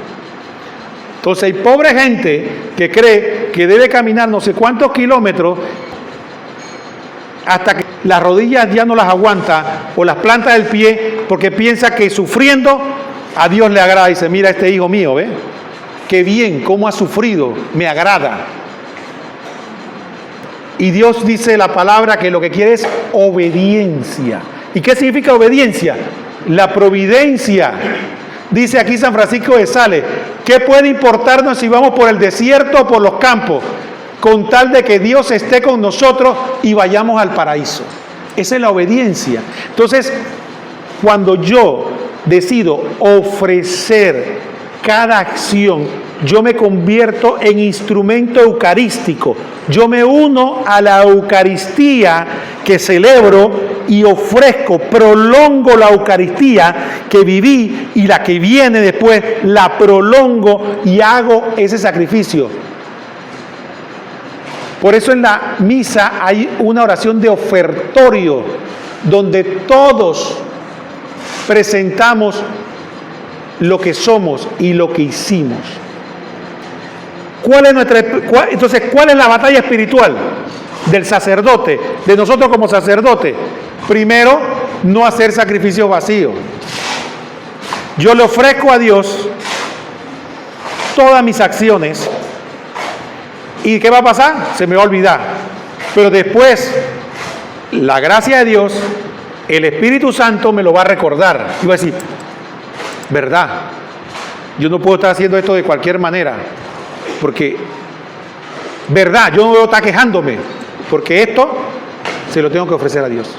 Entonces hay pobre gente que cree que debe caminar no sé cuántos kilómetros hasta que las rodillas ya no las aguanta o las plantas del pie, porque piensa que sufriendo a Dios le agrada. Y dice, mira este hijo mío, ¿ve? Qué bien, cómo ha sufrido, me agrada. Y Dios dice la palabra que lo que quiere es obediencia. ¿Y qué significa obediencia? La providencia. Dice aquí San Francisco de Sales, ¿qué puede importarnos si vamos por el desierto o por los campos? Con tal de que Dios esté con nosotros y vayamos al paraíso. Esa es la obediencia. Entonces, cuando yo decido ofrecer cada acción, yo me convierto en instrumento eucarístico. Yo me uno a la Eucaristía que celebro y ofrezco, prolongo la Eucaristía que viví y la que viene después, la prolongo y hago ese sacrificio. Por eso en la misa hay una oración de ofertorio, donde todos presentamos lo que somos y lo que hicimos. Entonces, ¿cuál es la batalla espiritual del sacerdote, de nosotros como sacerdotes? Primero, no hacer sacrificios vacíos. Yo le ofrezco a Dios todas mis acciones. ¿Y qué va a pasar? Se me va a olvidar. Pero después, la gracia de Dios, el Espíritu Santo me lo va a recordar. Y va a decir, ¿verdad? Yo no puedo estar haciendo esto de cualquier manera. Porque, ¿verdad? Yo no debo estar quejándome. Porque esto se lo tengo que ofrecer a Dios.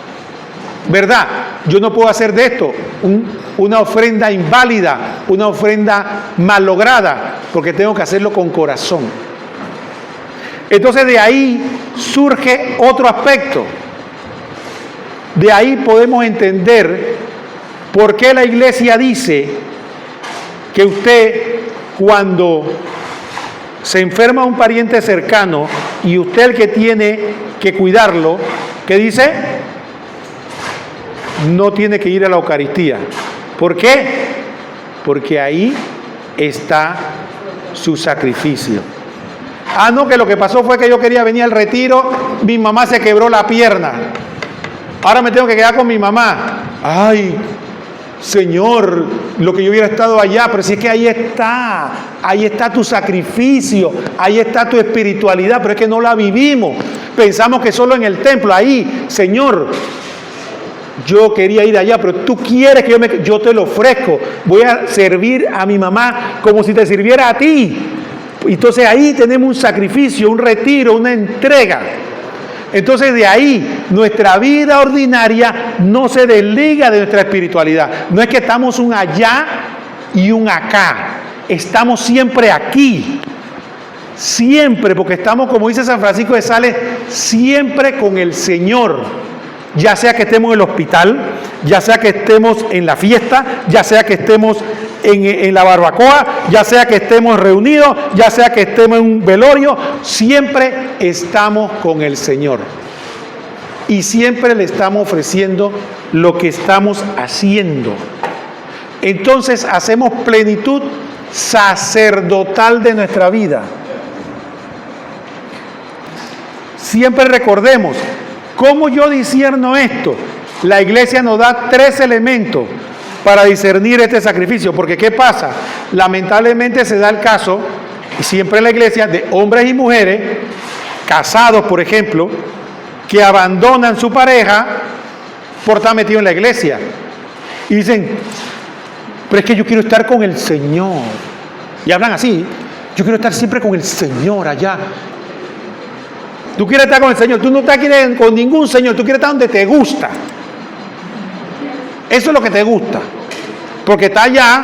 ¿Verdad? Yo no puedo hacer de esto una ofrenda inválida, una ofrenda malograda, porque tengo que hacerlo con corazón. Entonces de ahí surge otro aspecto. De ahí podemos entender por qué la Iglesia dice que usted, cuando se enferma un pariente cercano y usted el que tiene que cuidarlo, ¿qué dice? No tiene que ir a la Eucaristía. ¿Por qué? Porque ahí está su sacrificio. Ah, no, que lo que pasó fue que yo quería venir al retiro, mi mamá se quebró la pierna. Ahora me tengo que quedar con mi mamá. Ay, Señor, lo que yo hubiera estado allá, pero si es que ahí está tu sacrificio, ahí está tu espiritualidad, pero es que no la vivimos. Pensamos que solo en el templo, ahí, Señor, yo quería ir allá, pero tú quieres que yo te lo ofrezco. Voy a servir a mi mamá como si te sirviera a ti. Entonces ahí tenemos un sacrificio, un retiro, una entrega. Entonces de ahí nuestra vida ordinaria no se desliga de nuestra espiritualidad. No es que estamos un allá y un acá. Estamos siempre aquí. Siempre, porque estamos, como dice San Francisco de Sales, siempre con el Señor. Ya sea que estemos en el hospital, ya sea que estemos en la fiesta, ya sea que estemos en la barbacoa, ya sea que estemos reunidos, ya sea que estemos en un velorio, siempre estamos con el Señor. Y siempre le estamos ofreciendo lo que estamos haciendo. Entonces hacemos plenitud sacerdotal de nuestra vida. Siempre recordemos, ¿cómo yo discierno esto? La Iglesia nos da 3 elementos para discernir este sacrificio, porque ¿qué pasa? Lamentablemente se da el caso, y siempre en la Iglesia, de hombres y mujeres, casados por ejemplo, que abandonan su pareja por estar metido en la Iglesia. Y dicen, pero es que yo quiero estar con el Señor. Y hablan así, yo quiero estar siempre con el Señor allá. Tú quieres estar con el Señor, tú no estás con ningún Señor, tú quieres estar donde te gusta. Eso es lo que te gusta. porque está allá,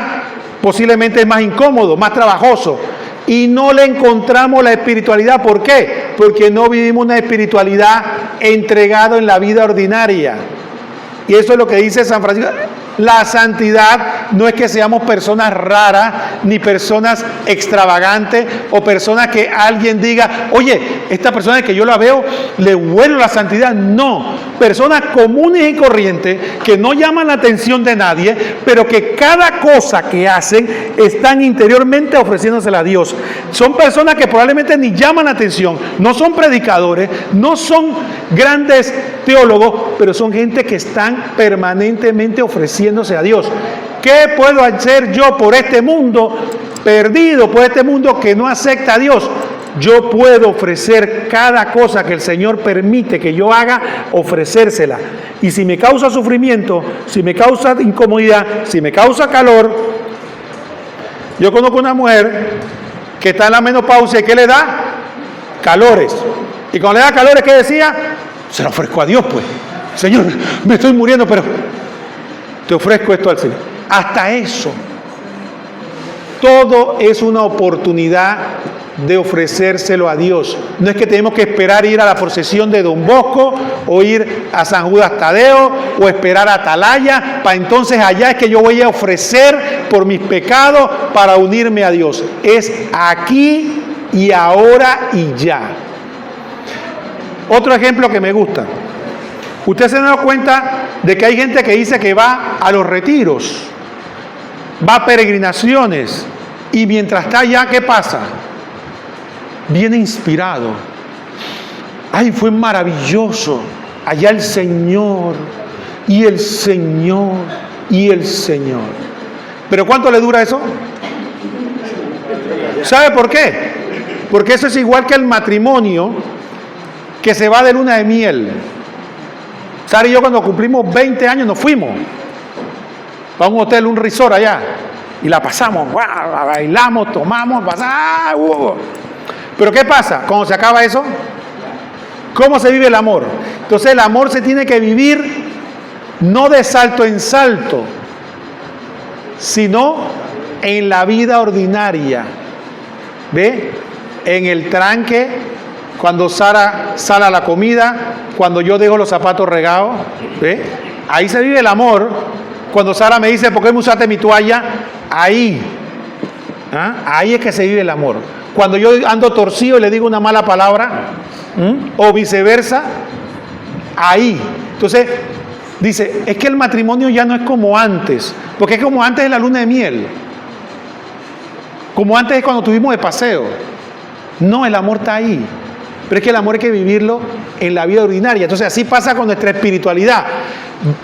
posiblemente es más incómodo, más trabajoso. Y no le encontramos la espiritualidad. ¿Por qué? Porque no vivimos una espiritualidad entregada en la vida ordinaria. Y eso es lo que dice San Francisco. La santidad no es que seamos personas raras, ni personas extravagantes, o personas que alguien diga, oye, esta persona que yo la veo, le huele la santidad. No, personas comunes y corrientes, que no llaman la atención de nadie, pero que cada cosa que hacen, están interiormente ofreciéndosela a Dios. Son personas que probablemente ni llaman la atención, no son predicadores, no son grandes teólogos, pero son gente que están permanentemente ofreciéndose a Dios. ¿Qué puedo hacer yo por este mundo perdido, por este mundo que no acepta a Dios? Yo puedo ofrecer cada cosa que el Señor permite que yo haga, ofrecérsela. Y si me causa sufrimiento, si me causa incomodidad, si me causa calor. Yo conozco una mujer que está en la menopausia y ¿qué le da? Calores. Y cuando le da calores, ¿qué decía? Se lo ofrezco a Dios, pues. Señor, me estoy muriendo, pero te ofrezco esto al Señor. Hasta eso. Todo es una oportunidad de ofrecérselo a Dios. No es que tenemos que esperar ir a la procesión de Don Bosco o ir a San Judas Tadeo o esperar a Atalaya para entonces allá es que yo voy a ofrecer por mis pecados para unirme a Dios. Es aquí y ahora y ya. Otro ejemplo que me gusta. Usted se ha dado cuenta de que hay gente que dice que va a los retiros, va a peregrinaciones y mientras está allá, ¿qué pasa? Viene inspirado. Ay, fue maravilloso. Allá el Señor y el Señor y el Señor. ¿Pero cuánto le dura eso? ¿Sabe por qué? Porque eso es igual que el matrimonio que se va de luna de miel. Sara y yo cuando cumplimos 20 años nos fuimos a un hotel, un resort allá. Y la pasamos, bailamos, tomamos, pasamos. Pero ¿qué pasa? Cuando se acaba eso, ¿cómo se vive el amor? Entonces el amor se tiene que vivir no de salto en salto, sino en la vida ordinaria. ¿Ve? En el tranque, cuando Sara sale a la comida, cuando yo dejo los zapatos regados. ¿Ve? Ahí se vive el amor. Cuando Sara me dice, ¿por qué me usaste mi toalla? Ahí. Ahí es que se vive el amor. Cuando yo ando torcido y le digo una mala palabra, o viceversa, ahí. Entonces, dice, es que el matrimonio ya no es como antes, porque es como antes de la luna de miel, como antes es cuando estuvimos de paseo. No, el amor está ahí, pero es que el amor hay que vivirlo en la vida ordinaria. Entonces, así pasa con nuestra espiritualidad.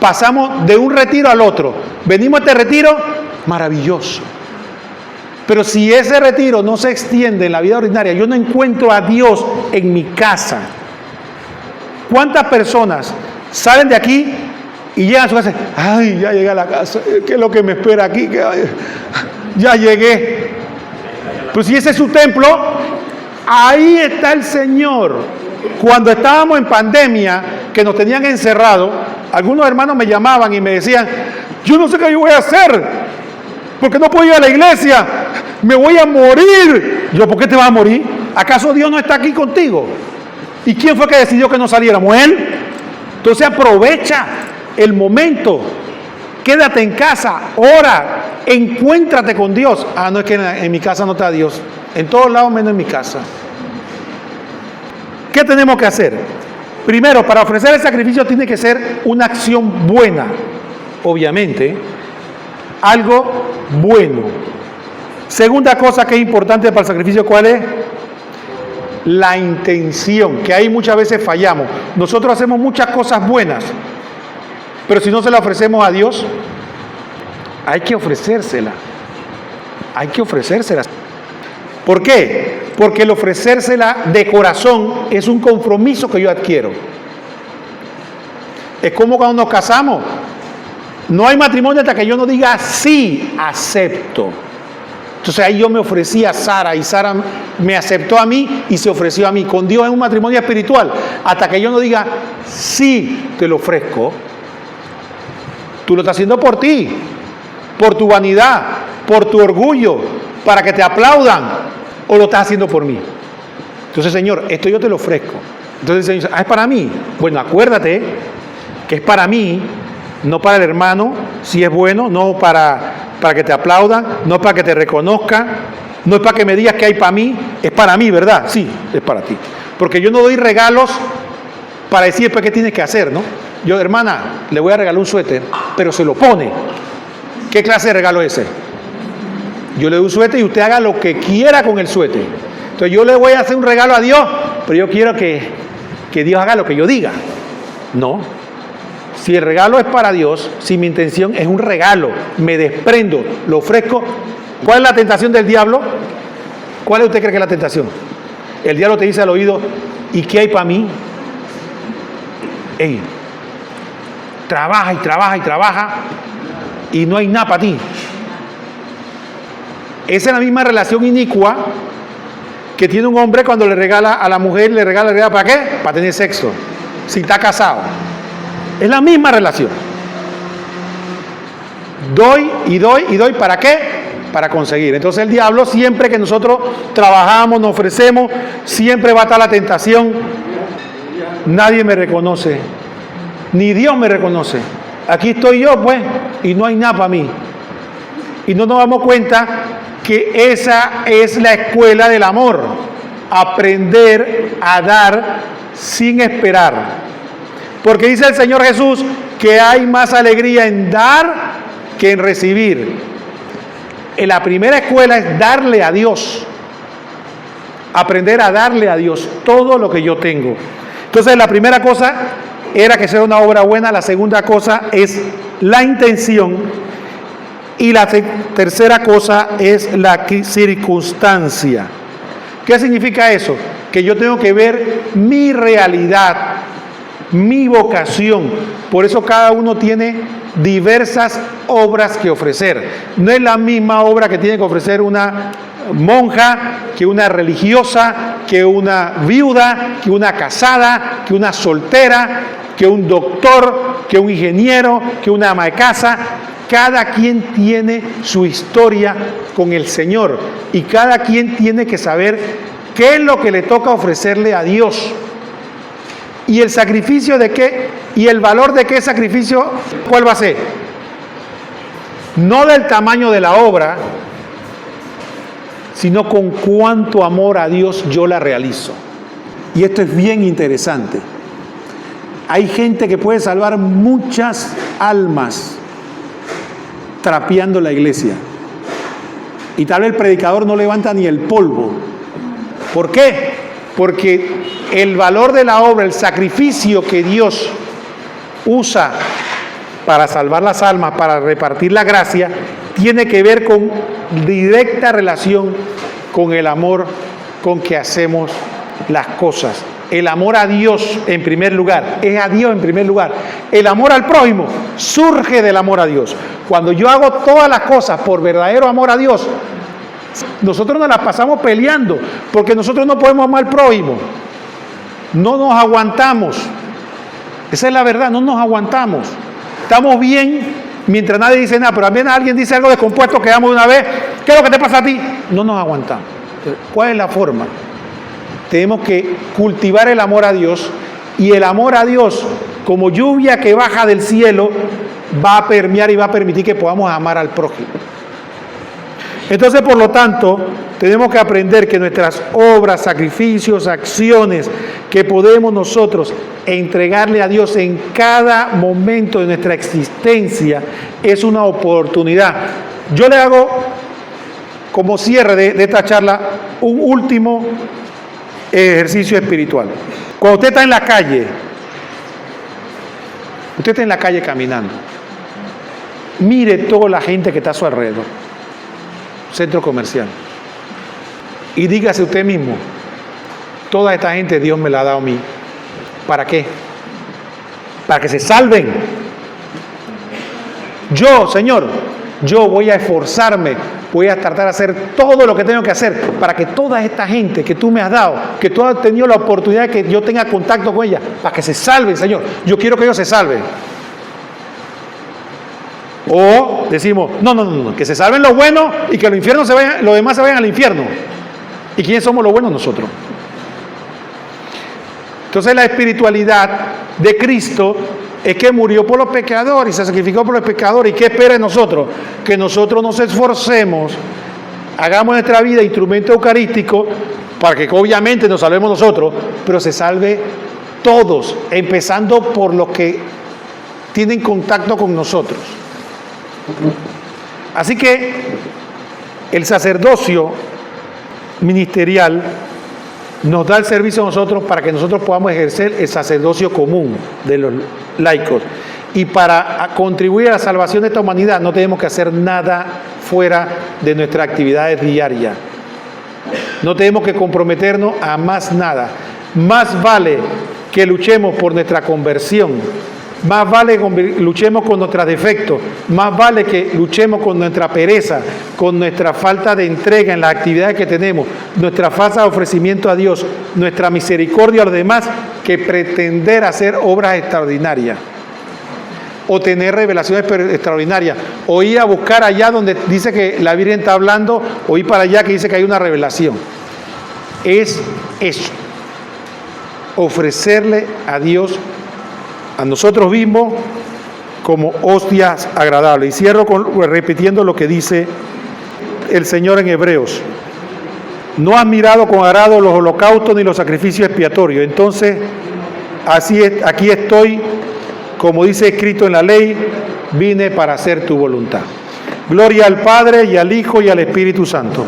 Pasamos de un retiro al otro. Venimos a este retiro, maravilloso. Pero si ese retiro no se extiende en la vida ordinaria, yo no encuentro a Dios en mi casa. ¿Cuántas personas salen de aquí y llegan a su casa? Ay, ya llegué a la casa, ¿qué es lo que me espera aquí? Ya llegué. Pues si ese es su templo, ahí está el Señor. Cuando estábamos en pandemia, que nos tenían encerrados, algunos hermanos me llamaban y me decían, yo no sé qué yo voy a hacer, porque no puedo ir a la iglesia, me voy a morir. Yo, ¿por qué te vas a morir? ¿Acaso Dios no está aquí contigo? ¿Y quién fue que decidió que no saliéramos? Él. Entonces aprovecha el momento, quédate en casa, ora, encuéntrate con Dios. Ah, no, es que en mi casa no está Dios, en todos lados menos en mi casa. ¿Qué tenemos que hacer? Primero, para ofrecer el sacrificio tiene que ser una acción buena, obviamente, algo bueno. Segunda cosa que es importante para el sacrificio, ¿cuál es? La intención, que ahí muchas veces fallamos. Nosotros hacemos muchas cosas buenas, pero si no se la ofrecemos a Dios, hay que ofrecérsela. Hay que ofrecérsela. ¿Por qué? Porque el ofrecérsela de corazón es un compromiso que yo adquiero. Es como cuando nos casamos. No hay matrimonio hasta que yo no diga sí, acepto. Entonces ahí yo me ofrecí a Sara y Sara me aceptó a mí y se ofreció a mí. Con Dios es un matrimonio espiritual. Hasta que yo no diga sí, te lo ofrezco. Tú lo estás haciendo por ti. por tu vanidad, por tu orgullo, para que te aplaudan, o lo estás haciendo por mí? Entonces, Señor, esto yo te lo ofrezco. Entonces el Señor dice, ¿es para mí? Bueno, acuérdate que es para mí, no para el hermano, si es bueno, no para que te aplaudan, no para que te reconozcan, no es para que me digas que hay para mí, es para mí, ¿verdad? Sí, es para ti. Porque yo no doy regalos para decir después qué tienes que hacer, ¿no? Yo, hermana, le voy a regalar un suéter, pero se lo pone. ¿Qué clase de regalo es ese? Yo le doy un suéter y usted haga lo que quiera con el suéter. Entonces yo le voy a hacer un regalo a Dios, pero yo quiero que Dios haga lo que yo diga. No. Si el regalo es para Dios, si mi intención es un regalo, me desprendo, lo ofrezco. ¿Cuál es la tentación del diablo? ¿Cuál usted cree que es la tentación? El diablo te dice al oído, ¿y qué hay para mí? Ey, trabaja y trabaja y trabaja y no hay nada para ti. Esa es la misma relación inicua que tiene un hombre cuando le regala a la mujer, le regala ¿para qué? Para tener sexo, si está casado. Es la misma relación. Doy y doy y doy, ¿para qué? Para conseguir. Entonces el diablo, siempre que nosotros trabajamos, nos ofrecemos, siempre va a estar la tentación. Nadie me reconoce, ni Dios me reconoce. Aquí estoy yo, pues, y no hay nada para mí. Y no nos damos cuenta que esa es la escuela del amor. Aprender a dar sin esperar. Porque dice el Señor Jesús que hay más alegría en dar que en recibir. La primera escuela es darle a Dios. Aprender a darle a Dios todo lo que yo tengo. Entonces la primera cosa era que sea una obra buena. La segunda cosa es la intención. Y la tercera cosa es la circunstancia. ¿Qué significa eso? Que yo tengo que ver mi realidad, mi vocación. Por eso cada uno tiene diversas obras que ofrecer. No es la misma obra que tiene que ofrecer una monja, que una religiosa, que una viuda, que una casada, que una soltera, que un doctor, que un ingeniero, que una ama de casa. Cada quien tiene su historia con el Señor y cada quien tiene que saber qué es lo que le toca ofrecerle a Dios. Y el sacrificio de qué, y el valor de qué sacrificio, ¿cuál va a ser? No del tamaño de la obra, sino con cuánto amor a Dios yo la realizo. Y esto es bien interesante. Hay gente que puede salvar muchas almas trapeando la iglesia. Y tal vez el predicador no levanta ni el polvo. ¿Por qué? Porque el valor de la obra, el sacrificio que Dios usa para salvar las almas, para repartir la gracia, tiene que ver con directa relación con el amor con que hacemos las cosas. El amor a Dios en primer lugar, es a Dios en primer lugar. El amor al prójimo surge del amor a Dios. Cuando yo hago todas las cosas por verdadero amor a Dios, nosotros nos las pasamos peleando, porque nosotros no podemos amar al prójimo. No nos aguantamos. Esa es la verdad, no nos aguantamos. Estamos bien mientras nadie dice nada, pero también alguien dice algo descompuesto, quedamos de una vez. ¿Qué es lo que te pasa a ti? No nos aguantamos. ¿Cuál es la forma? Tenemos que cultivar el amor a Dios, y el amor a Dios, como lluvia que baja del cielo, va a permear y va a permitir que podamos amar al prójimo. Entonces, por lo tanto, tenemos que aprender que nuestras obras, sacrificios, acciones que podemos nosotros entregarle a Dios en cada momento de nuestra existencia es una oportunidad. Yo le hago, como cierre de esta charla, un último ejercicio espiritual. Cuando usted está en la calle, caminando, mire toda la gente que está a su alrededor, centro comercial, y dígase usted mismo, toda esta gente Dios me la ha dado a mí. ¿Para qué? Para que se salven. Yo, Señor, yo voy a esforzarme, voy a tratar de hacer todo lo que tengo que hacer para que toda esta gente que tú me has dado, que tú has tenido la oportunidad de que yo tenga contacto con ella, para que se salven, Señor. Yo quiero que ellos se salven. O decimos, no, que se salven los buenos y que los demás se vayan al infierno. ¿Y quiénes somos los buenos? Nosotros. Entonces la espiritualidad de Cristo es que murió por los pecadores y se sacrificó por los pecadores. ¿Y qué espera de nosotros? Que nosotros nos esforcemos, hagamos nuestra vida instrumento eucarístico para que obviamente nos salvemos nosotros, pero se salve todos, empezando por los que tienen contacto con nosotros. Así que el sacerdocio ministerial nos da el servicio a nosotros para que nosotros podamos ejercer el sacerdocio común de los laicos. Y para contribuir a la salvación de esta humanidad no tenemos que hacer nada fuera de nuestras actividades diarias. No tenemos que comprometernos a más nada. Más vale que luchemos por nuestra conversión. Más vale que luchemos con nuestros defectos. Más vale que luchemos con nuestra pereza, con nuestra falta de entrega en las actividades que tenemos, nuestra falta de ofrecimiento a Dios, nuestra misericordia a los demás, que pretender hacer obras extraordinarias o tener revelaciones extraordinarias, o ir a buscar allá donde dice que la Virgen está hablando, o ir para allá que dice que hay una revelación. Es eso, ofrecerle a Dios, a nosotros mismos, como hostias agradables. Y cierro repitiendo lo que dice el Señor en Hebreos. No has mirado con agrado los holocaustos ni los sacrificios expiatorios. Entonces, aquí estoy, como dice escrito en la ley, vine para hacer tu voluntad. Gloria al Padre y al Hijo y al Espíritu Santo.